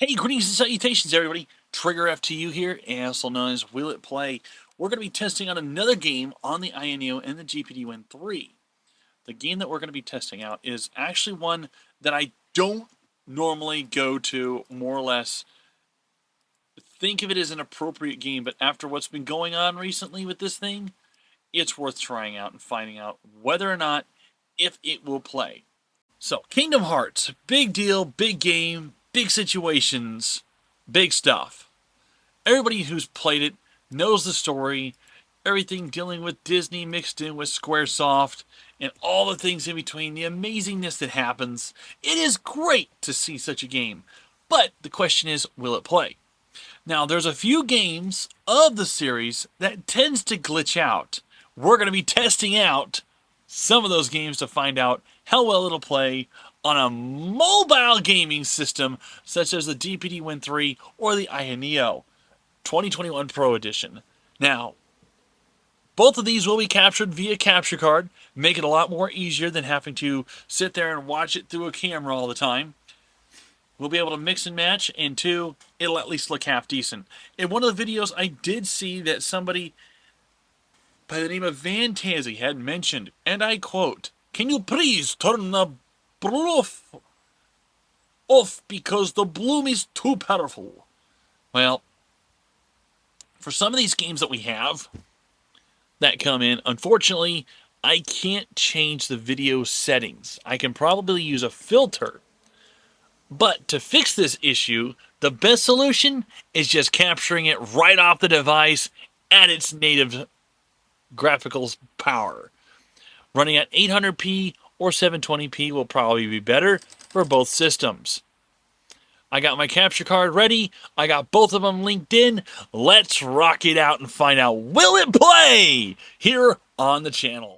Hey, greetings and salutations, everybody. Trigger FTU here, also known as Will It Play. We're going to be testing out another game on the INEO and the GPD Win 3. The game that we're going to be testing out is actually one that I don't normally go to, more or less think of it as an appropriate game, but after what's been going on recently with this thing, it's worth trying out and finding out whether or not if it will play. So, Kingdom Hearts, big deal, big game, big situations, big stuff. Everybody who's played it knows the story, everything dealing with Disney mixed in with Squaresoft, and all the things in between, the amazingness that happens. It is great to see such a game, but the question is, will it play? Now, there's a few games of the series that tends to glitch out. We're going to be testing out some of those games to find out how well it'll play on a mobile gaming system such as the GPD Win 3 or the INEO 2021 Pro Edition. Now, both of these will be captured via capture card, make it a lot more easier than having to sit there and watch it through a camera all the time. We'll be able to mix and match, and two, it'll at least look half decent. In one of the videos, I did see that somebody by the name of Van Tansy had mentioned, and I quote, "Can you please turn the bluff off because the bloom is too powerful?" Well, for some of these games that we have that come in, unfortunately, I can't change the video settings. I can probably use a filter, but to fix this issue, the best solution is just capturing it right off the device at its native graphical power. Running at 800p or 720p will probably be better for both systems. I got my capture card ready. I got both of them linked in. Let's rock it out and find out, will it play here on the channel?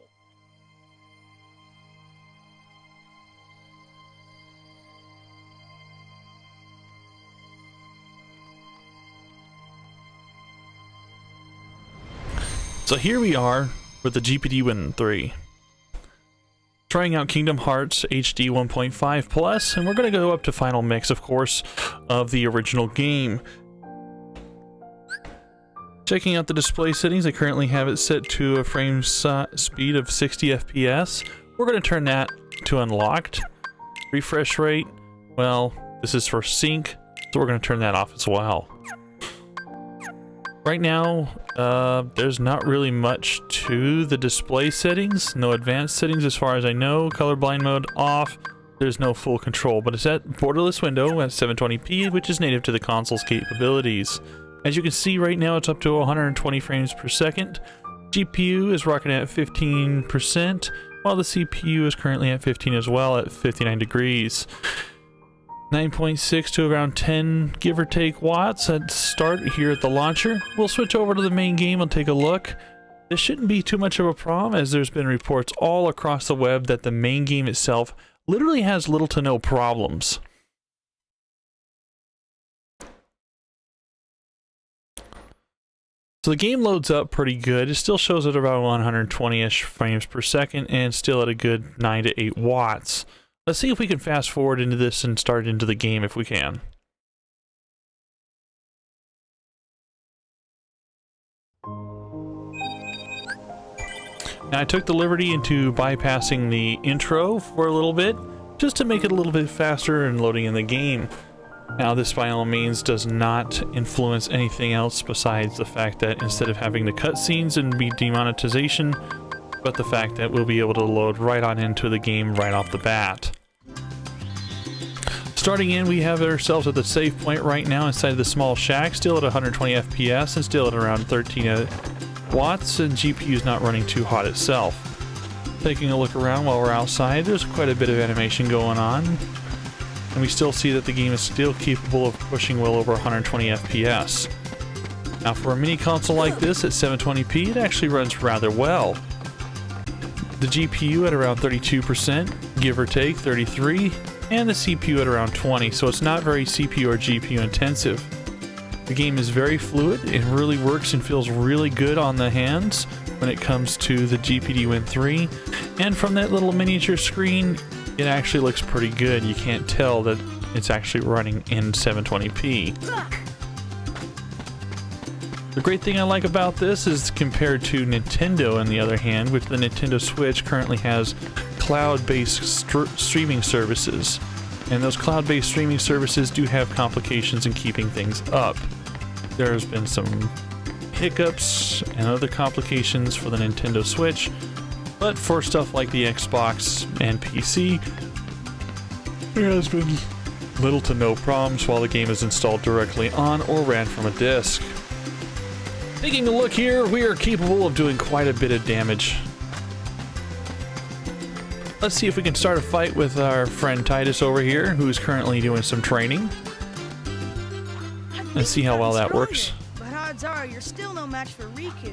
So here we are with the GPD Win 3. Trying out Kingdom Hearts HD 1.5 Plus, and we're going to go up to final mix, of course, of the original game. Checking out the display settings, I currently have it set to a frame speed of 60 FPS. We're going to turn that to unlocked. Refresh rate, well, this is for sync, so we're going to turn that off as well. Right now, there's not really much to the display settings. No advanced settings as far as I know. Colorblind mode off. There's no full control, but it's at borderless window at 720p, which is native to the console's capabilities. As you can see right now, it's up to 120 frames per second. GPU is rocking at 15%, while the CPU is currently at 15 as well at 59 degrees. 9.6 to around 10 give or take watts at start here at the launcher. We'll switch over to the main game and take a look. This shouldn't be too much of a problem, as there's been reports all across the web that the main game itself literally has little to no problems. So the game loads up pretty good. It still shows at about 120-ish frames per second and still at a good 9 to 8 watts. Let's see if we can fast forward into this and start into the game if we can. Now I took the liberty into bypassing the intro for a little bit, just to make it a little bit faster in loading in the game. Now this by all means does not influence anything else besides the fact that instead of having the cutscenes and be demonetization, but the fact that we'll be able to load right on into the game right off the bat. Starting in, we have ourselves at the save point right now inside the small shack, still at 120 FPS and still at around 13 watts, and GPU is not running too hot itself. Taking a look around while we're outside, there's quite a bit of animation going on, and we still see that the game is still capable of pushing well over 120 FPS. Now for a mini console like this at 720p, it actually runs rather well. The GPU at around 32%, give or take 33, and the CPU at around 20, so it's not very CPU or GPU intensive. The game is very fluid, it really works and feels really good on the hands when it comes to the GPD Win 3, and from that little miniature screen, it actually looks pretty good. You can't tell that it's actually running in 720p. The great thing I like about this is compared to Nintendo, on the other hand, which the Nintendo Switch currently has cloud-based streaming services. And those cloud-based streaming services do have complications in keeping things up. There's been some hiccups and other complications for the Nintendo Switch, but for stuff like the Xbox and PC, there has been little to no problems while the game is installed directly on or ran from a disk. Taking a look here, we are capable of doing quite a bit of damage. Let's see if we can start a fight with our friend Titus over here, who's currently doing some training. Let's see how well that works. But odds are you're still no match for Riku.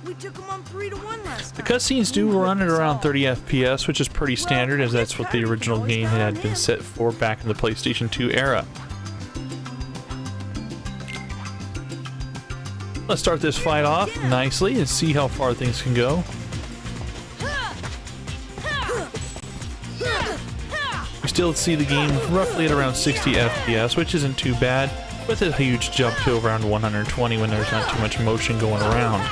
We took him on 3-1 last The time. cutscenes do run at around 30 FPS, which is pretty standard, as that's what the original game had been set for back in the PlayStation 2 era. Let's start this fight off nicely and see how far things can go. We still see the game roughly at around 60 FPS, which isn't too bad, with a huge jump to around 120 when there's not too much motion going around.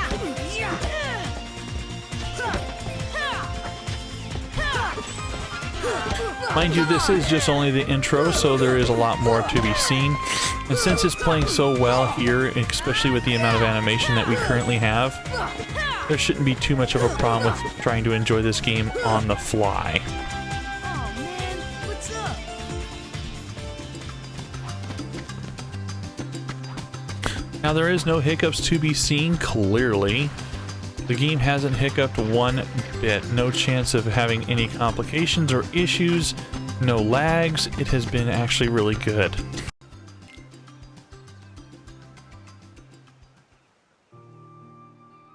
Mind you, this is just only the intro, so there is a lot more to be seen. And since it's playing so well here, especially with the amount of animation that we currently have, there shouldn't be too much of a problem with trying to enjoy this game on the fly. Oh man, what's up? Now, there is no hiccups to be seen, clearly. The game hasn't hiccuped one bit. No chance of having any complications or issues. No lags. It has been actually really good.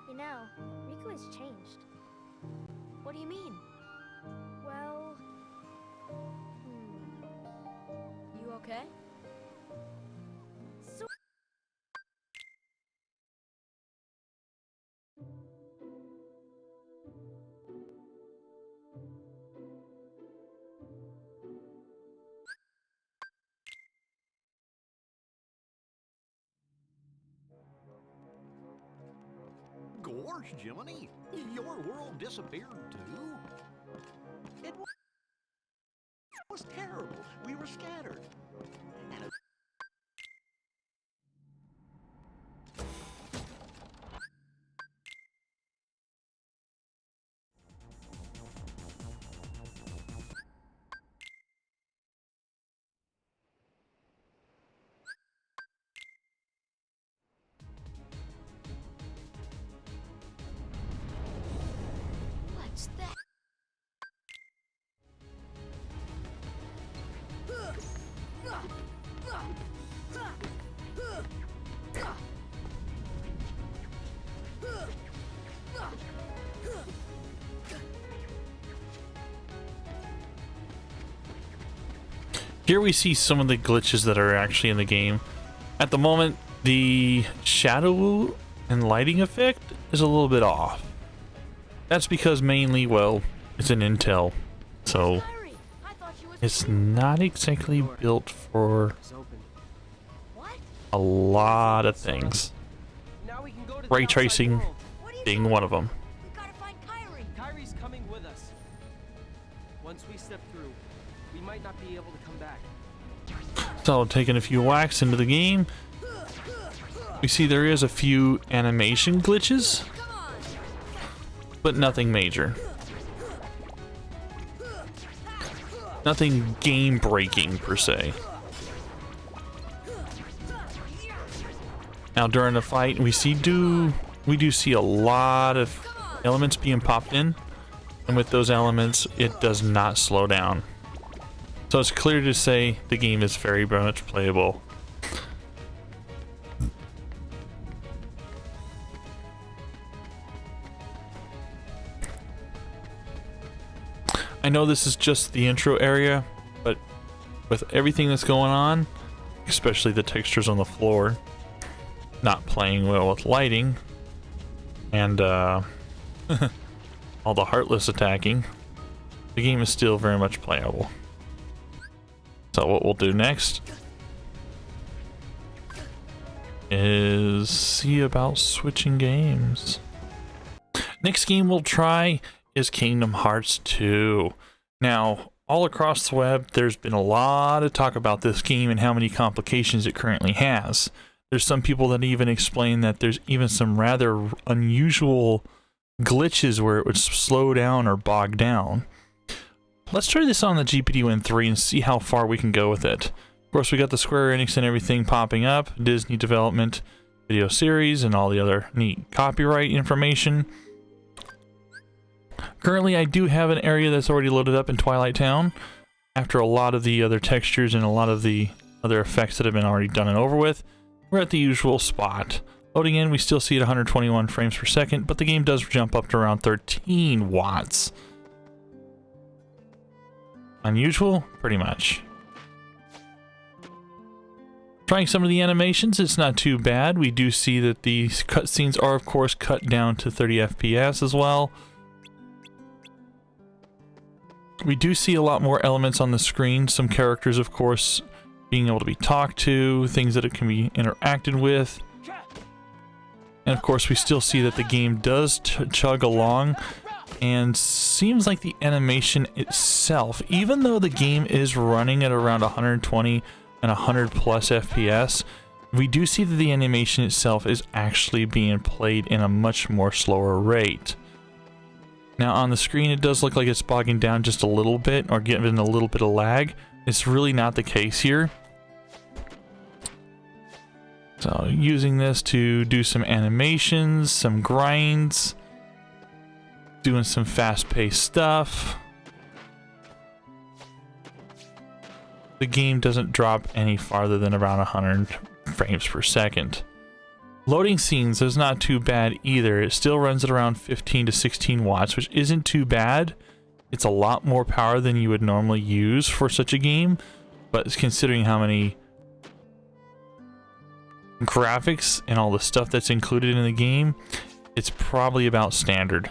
You know, Riku has changed. What do you mean? Well... You okay? So Gorge, Jiminy, your world disappeared too? It was terrible. We were scattered. And what's that? Here we see some of the glitches that are actually in the game. At the moment, the shadow and lighting effect is a little bit off. That's because mainly, well, it's an Intel, so Kyrie, I thought she was it's not exactly built for What? a lot of things. Now we can go to the Ray outside tracing world. being one of them. We gotta find Kyrie. Kyrie's coming with us. Once we step through, we might not be able to come back. So, taking a few whacks into the game, we see there is a few animation glitches, but nothing major. Nothing game-breaking, per se. Now, during the fight, we do see a lot of elements being popped in, and with those elements, it does not slow down. So it's clear to say the game is very much playable. I know this is just the intro area, but with everything that's going on, especially the textures on the floor, not playing well with lighting, and all the heartless attacking, the game is still very much playable. So what we'll do next is see about switching games. Next game we'll try is Kingdom Hearts 2. Now, all across the web, there's been a lot of talk about this game and how many complications it currently has. There's some people that even explain that there's even some rather unusual glitches where it would slow down or bog down. Let's try this on the GPD Win 3 and see how far we can go with it. Of course, we got the Square Enix and everything popping up, Disney development, video series, and all the other neat copyright information. Currently, I do have an area that's already loaded up in Twilight Town after a lot of the other textures and a lot of the other effects that have been already done and over with. We're at the usual spot. Loading in, we still see it 121 frames per second, but the game does jump up to around 13 watts. Unusual? Pretty much. Trying some of the animations, it's not too bad. We do see that the cutscenes are, of course, cut down to 30 FPS as well. We do see a lot more elements on the screen. Some characters, of course, being able to be talked to, things that it can be interacted with. And of course, we still see that the game does chug along, and seems like the animation itself, even though the game is running at around 120 and 100 plus FPS, we do see that the animation itself is actually being played in a much more slower rate. Now on the screen it does look like it's bogging down just a little bit or getting a little bit of lag. It's really not the case here. So using this to do some animations, some grinds, doing some fast-paced stuff. The game doesn't drop any farther than around 100 frames per second. Loading scenes is not too bad either. It still runs at around 15 to 16 watts, which isn't too bad. It's a lot more power than you would normally use for such a game, but considering how many graphics and all the stuff that's included in the game, it's probably about standard.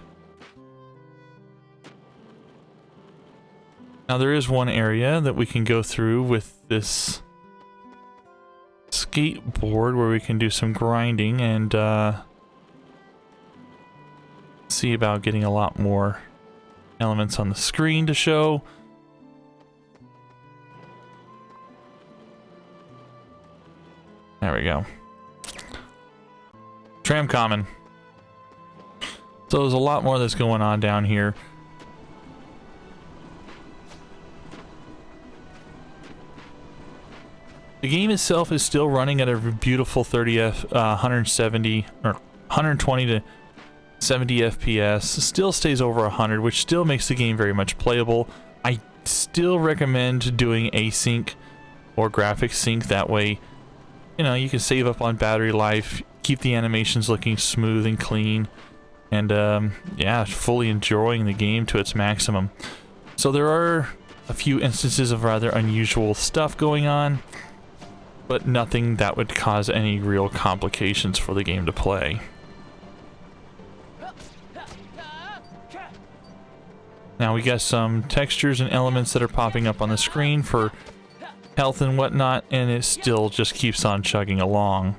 Now there is one area that we can go through with this skateboard where we can do some grinding and see about getting a lot more elements on the screen to show. There we go. Tram common. So there's a lot more that's going on down here. The game itself is still running at a beautiful 170 or 120 to 70 FPS. Still stays over 100, which still makes the game very much playable. I still recommend doing async or graphics sync. That way, you know, you can save up on battery life, keep the animations looking smooth and clean, and yeah, fully enjoying the game to its maximum. So there are a few instances of rather unusual stuff going on, but nothing that would cause any real complications for the game to play. Now we got some textures and elements that are popping up on the screen for health and whatnot, and it still just keeps on chugging along.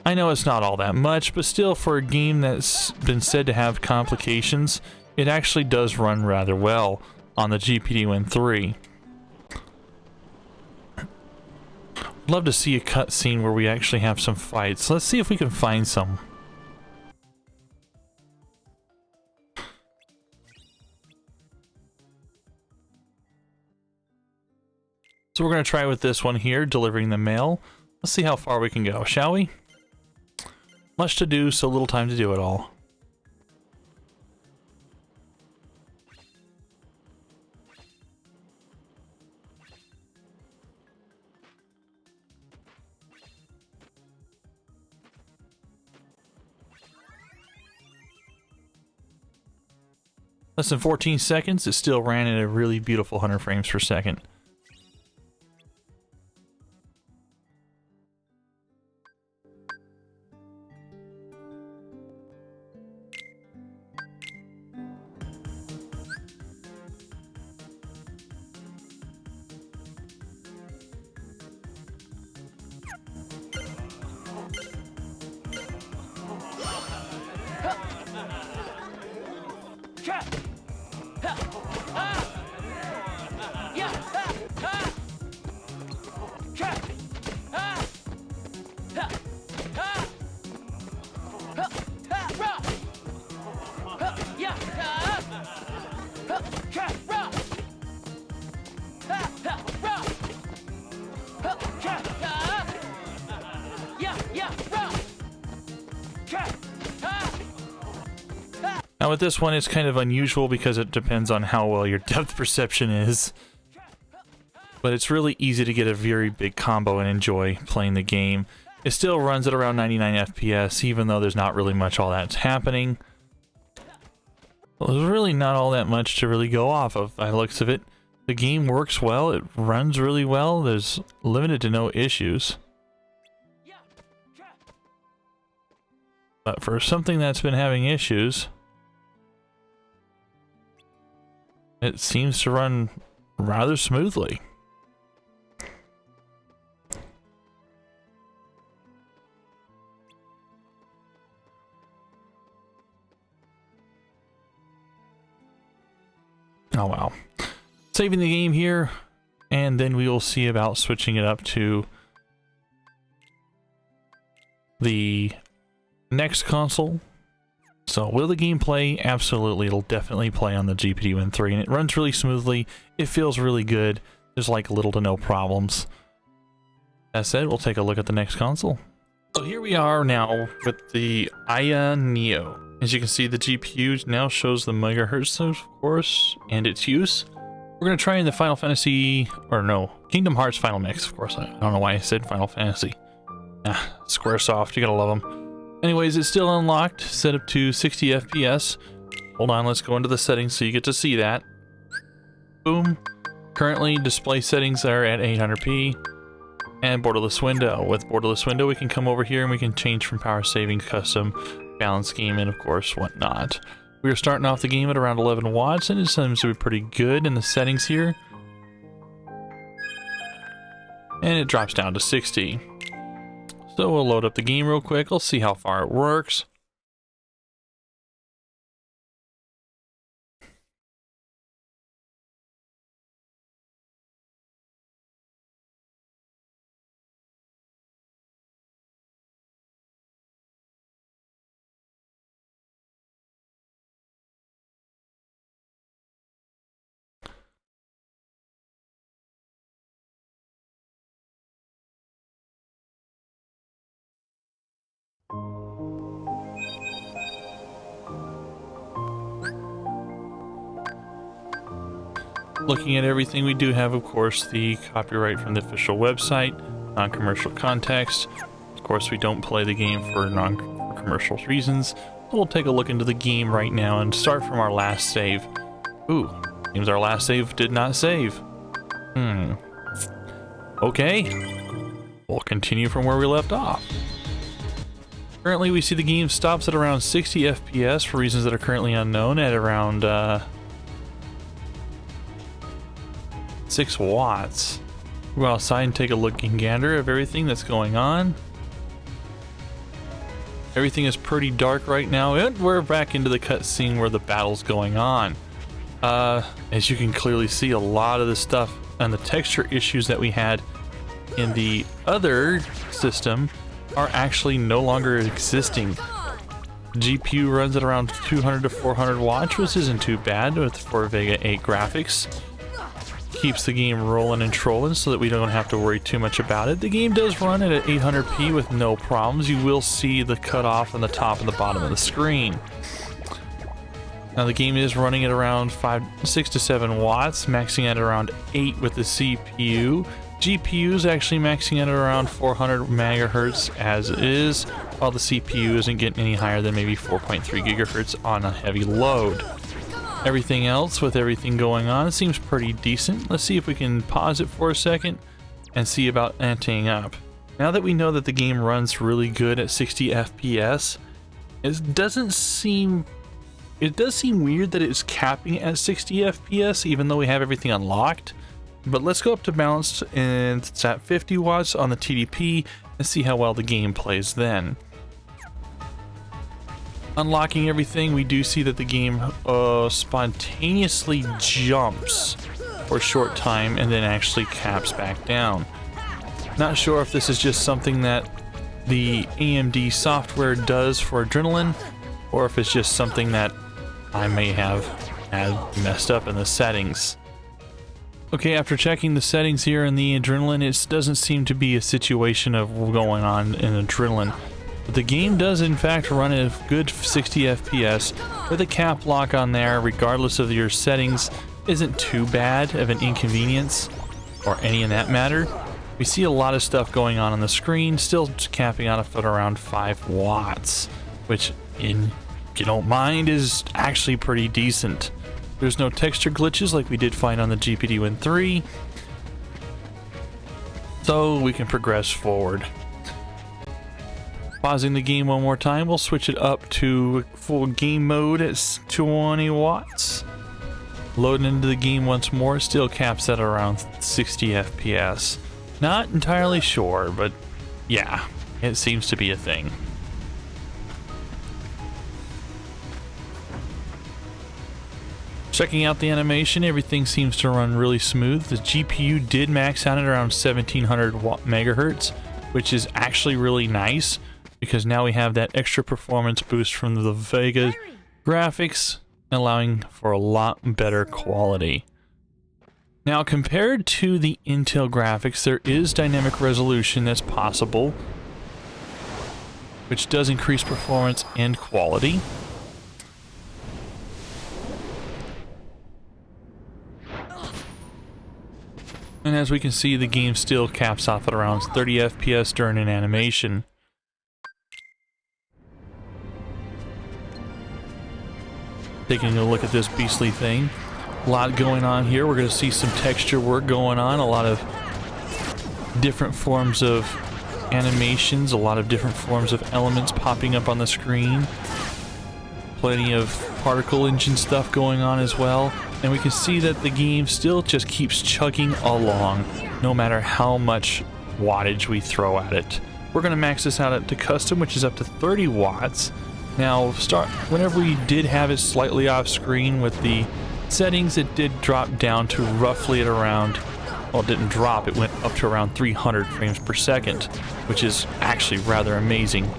I know it's not all that much, but still, for a game that's been said to have complications, it actually does run rather well on the GPD Win 3. Love to see a cutscene where we actually have some fights. Let's see if we can find some. So we're going to try with this one here, delivering the mail. Let's see how far we can go, shall we? Much to do, so little time to do it all. Less than 14 seconds, it still ran at a really beautiful 100 frames per second. Now with this one, it's kind of unusual because it depends on how well your depth perception is. But it's really easy to get a very big combo and enjoy playing the game. It still runs at around 99 FPS, even though there's not really much all that's happening. Well, there's really not all that much to really go off of by the looks of it. The game works well, it runs really well, there's limited to no issues. But for something that's been having issues, it seems to run rather smoothly. Oh wow. Saving the game here, and then we will see about switching it up to the next console. So will the game play? Absolutely, it'll definitely play on the GPD Win 3, and it runs really smoothly. It feels really good. There's like little to no problems. That said, we'll take a look at the next console. So here we are now with the Aya Neo. As you can see, the GPU now shows the megahertz, of course, and its use. We're going to try in the Final Fantasy, or no, Kingdom Hearts Final Mix, of course. I don't know why I said Final Fantasy. Squaresoft, you gotta love them. Anyways, it's still unlocked, set up to 60 FPS. Hold on, let's go into the settings so you get to see that. Boom. Currently, display settings are at 800p. And borderless window. With borderless window, we can come over here and we can change from power saving, custom, balance scheme, and of course, whatnot. We are starting off the game at around 11 watts, and it seems to be pretty good in the settings here. And it drops down to 60. So we'll load up the game real quick. We'll see how far it works. Looking at everything, we do have, of course, the copyright from the official website, non-commercial context. Of course, we don't play the game for non-commercial reasons. So we'll take a look into the game right now and start from our last save. Ooh, seems our last save did not save. Okay, we'll continue from where we left off. Currently, we see the game stops at around 60 FPS for reasons that are currently unknown at around 6 watts. We'll go outside and take a look and gander of everything that's going on. Everything is pretty dark right now, and we're back into the cutscene where the battle's going on. As you can clearly see, a lot of the stuff and the texture issues that we had in the other system are actually no longer existing. GPU runs at around 200 to 400 watts, which isn't too bad for Vega 8 graphics. Keeps the game rolling and trolling so that we don't have to worry too much about it. The game does run at 800p with no problems. You will see the cutoff on the top and the bottom of the screen. Now the game is running at around 6 to 7 watts, maxing at around 8 with the CPU. GPU is actually maxing at around 400 megahertz as is, while the CPU isn't getting any higher than maybe 4.3 gigahertz on a heavy load. Everything else, with everything going on, seems pretty decent. Let's see if we can pause it for a second and see about anteing up. Now that we know that the game runs really good at 60 FPS, it does seem weird that it's capping at 60 FPS even though we have everything unlocked. But let's go up to balanced, and it's at 50 watts on the TDP, and see how well the game plays then. Unlocking everything, we do see that the game spontaneously jumps for a short time and then actually caps back down. Not sure if this is just something that the AMD software does for Adrenaline, or if it's just something that I may have had messed up in the settings. Okay, after checking the settings here in the Adrenaline, it doesn't seem to be a situation of going on in Adrenaline. But the game does in fact run at a good 60 FPS with a cap lock on there, regardless of your settings. Isn't too bad of an inconvenience, or any in that matter. We see a lot of stuff going on the screen, still capping out at around 5 watts, which, if you don't mind, is actually pretty decent. There's no texture glitches like we did find on the GPD Win 3, so we can progress forward. Pausing the game one more time, we'll switch it up to full game mode at 20 watts. Loading into the game once more, it still caps at around 60 FPS. Not entirely sure, but yeah, it seems to be a thing. Checking out the animation, everything seems to run really smooth. The GPU did max out at around 1700 megahertz, which is actually really nice because now we have that extra performance boost from the Vega graphics, allowing for a lot better quality. Now, compared to the Intel graphics, there is dynamic resolution that's possible, which does increase performance and quality. And as we can see, the game still caps off at around 30 FPS during an animation. Taking a look at this beastly thing. A lot going on here. We're going to see some texture work going on, a lot of different forms of animations, a lot of different forms of elements popping up on the screen. Plenty of particle engine stuff going on as well. And we can see that the game still just keeps chugging along, no matter how much wattage we throw at it. We're going to max this out to custom, which is up to 30 watts. Now, whenever we did have it slightly off screen with the settings, it did drop down to roughly at around, well, it didn't drop, it went up to around 300 frames per second, which is actually rather amazing.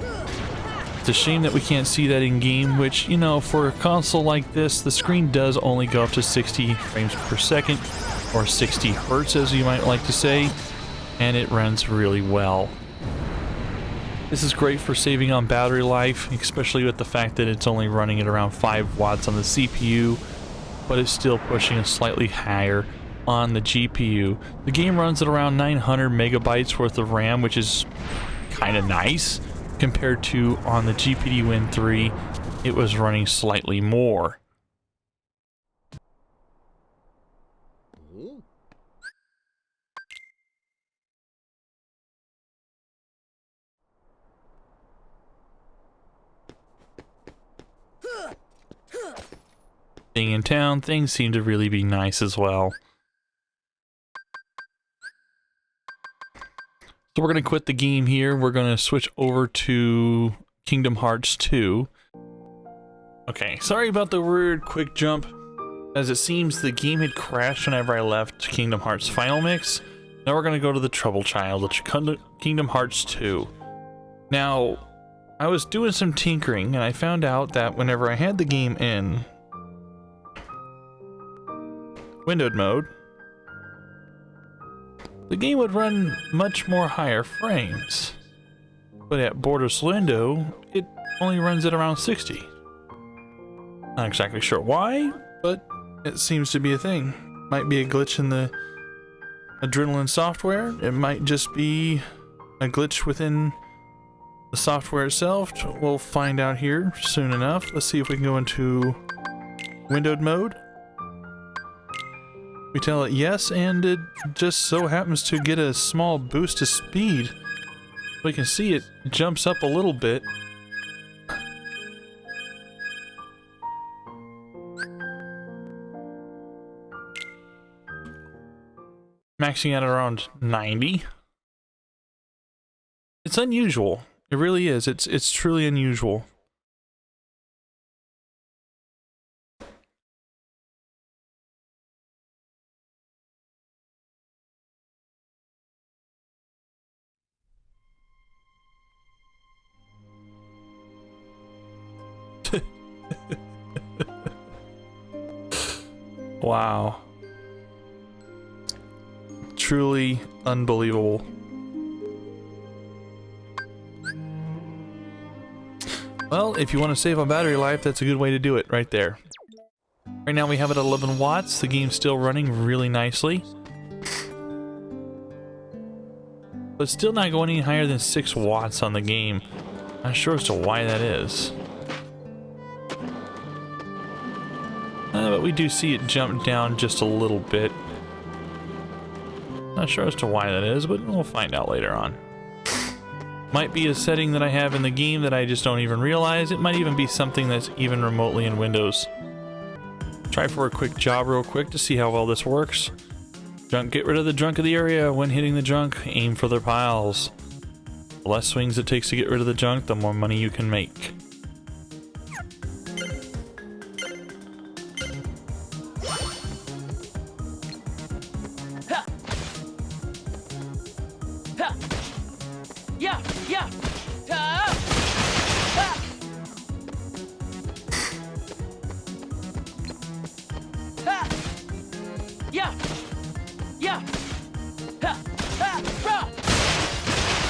It's a shame that we can't see that in game, which, you know, for a console like this, the screen does only go up to 60 frames per second, or 60 hertz as you might like to say, and it runs really well. This is great for saving on battery life, especially with the fact that it's only running at around 5 watts on the CPU, but it's still pushing a slightly higher on the GPU. The game runs at around 900 megabytes worth of RAM, which is kind of nice, compared to on the GPD Win 3, it was running slightly more. Being in town, things seem to really be nice as well. So we're going to quit the game here. We're going to switch over to Kingdom Hearts 2. Okay, sorry about the weird quick jump, as it seems the game had crashed whenever I left Kingdom Hearts Final Mix. Now we're going to go to the Trouble Child, which is Kingdom Hearts 2. Now, I was doing some tinkering, and I found out that whenever I had the game in windowed mode, the game would run much more higher frames. But at borderless window, it only runs at around 60. Not exactly sure why, but it seems to be a thing. Might be a glitch in the Adrenaline software. It might just be a glitch within the software itself. We'll find out here soon enough. Let's see if we can go into windowed mode. We tell it yes, and it just so happens to get a small boost to speed. We can see it jumps up a little bit. Maxing out around 90. It's unusual. It really is. It's truly unusual. Wow. Truly unbelievable. Well, if you want to save on battery life, that's a good way to do it right there. Right now we have it at 11 watts. The game's still running really nicely. But it's still not going any higher than 6 watts on the game. Not sure as to why that is. But we do see it jump down just a little bit. Not sure as to why that is, but we'll find out later on. Might be a setting that I have in the game that I just don't even realize. It might even be something that's even remotely in Windows. Try for a quick job real quick to see how well this works. Junk, get rid of the junk of the area. When hitting the junk, aim for their piles. The less swings it takes to get rid of the junk, the more money you can make. Yeah, yeah. Ha! Ha! Yeah, yeah. Ha! Ha! Rah!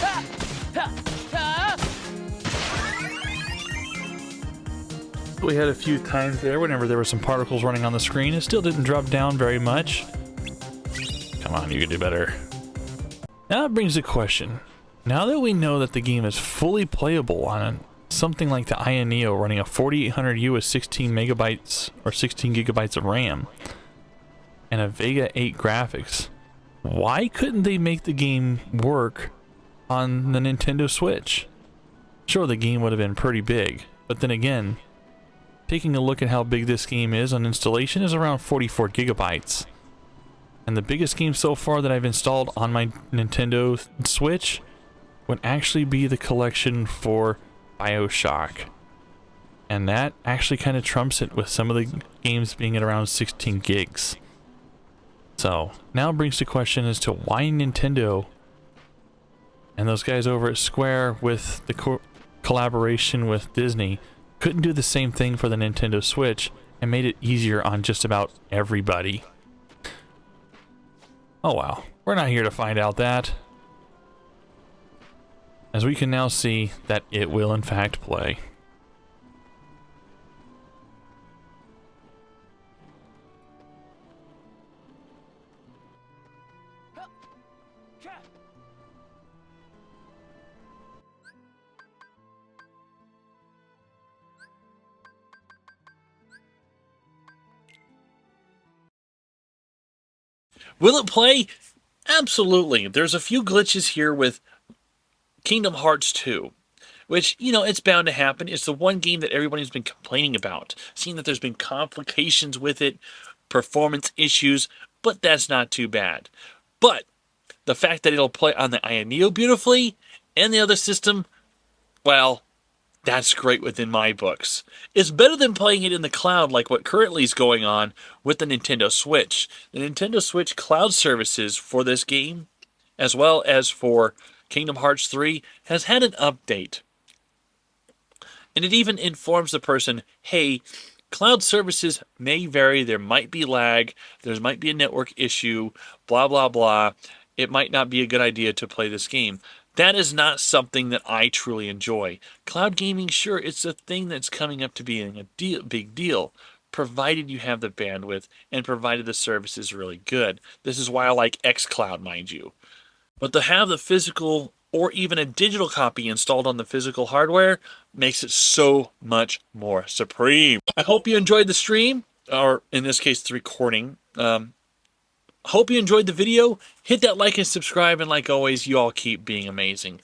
Ha! Ha! Ha! We had a few times there whenever there were some particles running on the screen. It still didn't drop down very much. Come on, you can do better. Now it brings a question. Now that we know that the game is fully playable on something like the INEO running a 4800U with 16 megabytes or 16 gigabytes of RAM and a Vega 8 graphics, why couldn't they make the game work on the Nintendo Switch? Sure, the game would have been pretty big, but then again, taking a look at how big this game is on installation is around 44 gigabytes. And the biggest game so far that I've installed on my Nintendo Switch would actually be the collection for BioShock. And that actually kind of trumps it with some of the games being at around 16 gigs. So, now brings the question as to why Nintendo and those guys over at Square with the collaboration with Disney couldn't do the same thing for the Nintendo Switch and made it easier on just about everybody. Oh wow, we're not here to find out that. As we can now see that it will in fact play. Will it play? Absolutely. There's a few glitches here with Kingdom Hearts 2, which, you know, it's bound to happen. It's the one game that everybody's been complaining about, seeing that there's been complications with it, performance issues, but that's not too bad. But the fact that it'll play on the INEO beautifully and the other system, well, that's great within my books. It's better than playing it in the cloud like what currently is going on with the Nintendo Switch. The Nintendo Switch cloud services for this game, as well as for Kingdom Hearts 3, has had an update. And it even informs the person, hey, cloud services may vary, there might be lag, there might be a network issue, blah, blah, blah. It might not be a good idea to play this game. That is not something that I truly enjoy. Cloud gaming, sure, it's a thing that's coming up to being a big deal, provided you have the bandwidth and provided the service is really good. This is why I like xCloud, mind you. But to have the physical or even a digital copy installed on the physical hardware makes it so much more supreme. I hope you enjoyed the stream, or in this case, the recording. Hope you enjoyed the video. Hit that like and subscribe, and like always, you all keep being amazing.